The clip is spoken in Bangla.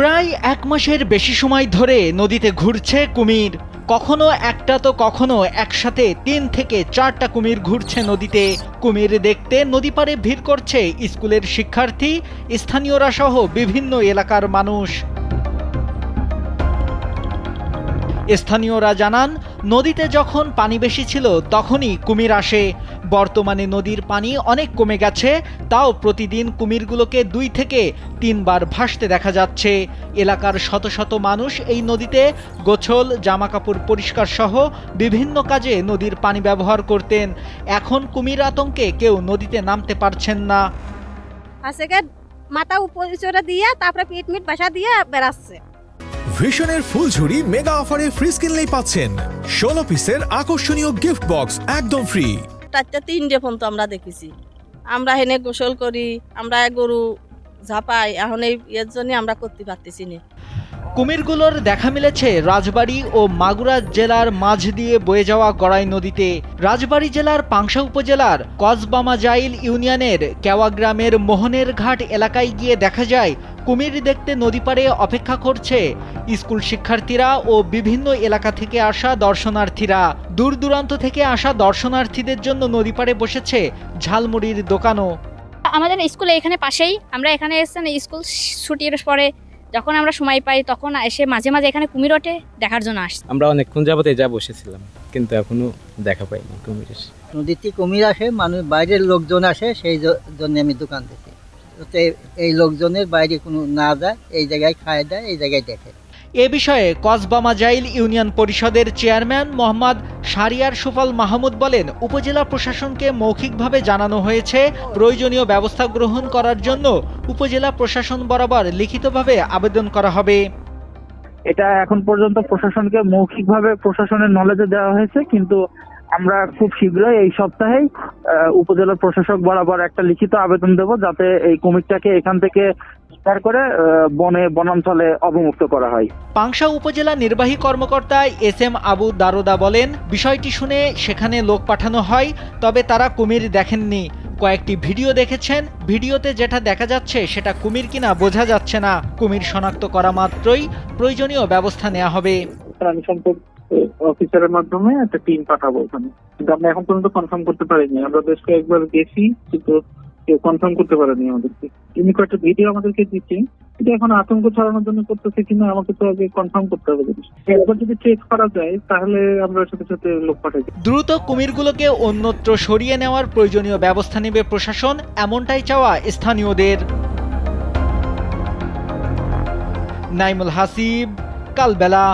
প্রায় এক মাসের বেশি সময় ধরে নদীতে ঘুরছে কুমির। কখনো একটা তো কখনো একসাথে ৩ থেকে ৪টা কুমির ঘুরছে নদীতে। কুমির দেখতে নদী পাড়ে ভিড় করছে স্কুলের শিক্ষার্থী, স্থানীয়রা সহ বিভিন্ন এলাকার মানুষ। স্থানীয়রা জানান, নদীতে যখন পানি বেশি ছিল তখনই কুমির আসে। বর্তমানে নদীর পানি অনেক কমে গেছে, তাও প্রতিদিন কুমিরগুলোকে ২ থেকে ৩ বার ভাসতে দেখা যাচ্ছে। এলাকার শত শত মানুষ এই নদীতে গোসল, জামাকাপড় পরিষ্কার সহ বিভিন্ন কাজে নদীর পানি ব্যবহার করতেন। এখন কুমির আতঙ্কে কেউ নদীতে নামতে পারছেন না। মাথা উপরে চড়ে দিয়ে তারপরে পিট মিট বাসা দিয়ে বেড়াচ্ছে। ভিশনের ফুলঝুরি মেগা অফারে ফ্রিজ কিনলেই পাচ্ছেন 16 পিসের আকর্ষণীয় গিফট বক্স একদম ফ্রি। 4-3 পর্যন্ত আমরা দেখেছি। আমরা হেনে গোসল করি, আমরা গরু ঝাপাই, এখন এর জন্য আমরা করতে পারতেছি না। কুমিরগুলোর দেখা মিলেছে রাজবাড়ী ও মাগুরা জেলার মাঝ দিয়ে বয়ে যাওয়া গড়াই নদীতে। রাজবাড়ী জেলার পাংশা উপজেলার কসবামাজাইল ইউনিয়নের কেওয়া গ্রামের মোহনের ঘাট এলাকায় গিয়ে দেখা যায় কুমির দেখতে নদী পাড়ে অপেক্ষা করছে স্কুল শিক্ষার্থীরা ও বিভিন্ন এলাকা থেকে আসা দর্শনার্থীরা। দূর দূরান্ত থেকে আসা দর্শনার্থীদের জন্য নদী পাড়ে বসেছে ঝালমুড়ির দোকানও। আমাদের স্কুলে এখানে পাশেই, আমরা এখানে এসেছেন স্কুল ছুটির পরে যখন আমরা সময় পাই তখন এসে মাঝে মাঝে এখানে কুমির ওঠে দেখার জন্য আসছি। আমরা অনেকক্ষণ যাবতে যা বসেছিলাম, কিন্তু এখনো দেখা পাইনি কুমির। নদীতে কুমির আসে, মানুষ বাইরের লোকজন আসে, সেই জন্য আমি দোকান দেখি। এই লোকজনের বাইরে কোনো না যায়, এই জায়গায় খায় দেয়, এই জায়গায় দেখে। এ বিষয়ে কসবামাজাইল ইউনিয়ন পরিষদের চেয়ারম্যান মোহাম্মদ শারিয়ার সুফল মাহমুদ বলেন, উপজেলা প্রশাসনকে মৌখিকভাবে জানানো হয়েছে, প্রয়োজনীয় ব্যবস্থা গ্রহণ করার জন্য উপজেলা প্রশাসন বরাবর লিখিতভাবে আবেদন করা হবে। এটা এখন পর্যন্ত প্রশাসনকে মৌখিকভাবে প্রশাসনের নলেজে দেওয়া হয়েছে, কিন্তু আমরা খুব শীঘ্রই এই সপ্তাহেই উপজেলা প্রশাসক বরাবর একটা লিখিত আবেদন দেব, যাতে এই কুমিরটাকে এখান থেকে উদ্ধার করে বনাঞ্চলে অবমুক্ত করা হয়। পাংশা উপজেলা নির্বাহী কর্মকর্তা SM আবু দারোদা বলেন, বিষয়টি শুনে সেখানে লোক পাঠানো হয়, তবে তারা কুমির দেখেননি। কয়েকটি ভিডিও দেখেছেন, ভিডিওতে যেটা দেখা যাচ্ছে সেটা কুমির কিনা বোঝা যাচ্ছে না। কুমির শনাক্ত করা মাত্রই প্রয়োজনীয় ব্যবস্থা নেওয়া হবে। অফিসারের মাধ্যমে একটা টিম পাঠাবো ওখানে, কিন্তু আমরা এখন পর্যন্ত কনফার্ম করতে পারিনি। আমরা বেশ কয়েকবার গেছি, কিন্তু কেউ কনফার্ম করতে পারেনি আমাদেরকে। তিনি কয়েকটা ভিডিও আমাদেরকে দিচ্ছে, এটা এখন আতঙ্ক ছড়ানোর জন্য করতেছে কিনা আমাকে তো আগে কনফার্ম করতে হবে। একবার যদি চেক করা যায় তাহলে আমরা সাথে সাথে লোক পাঠাই। দ্রুত কুমিরগুলোকে অন্যত্র সরিয়ে নেওয়ার প্রয়োজনীয় ব্যবস্থা নেবে প্রশাসন, এমনটাই চাওয়া স্থানীয়দের। নাইমুল হাসিব, কালবেলা।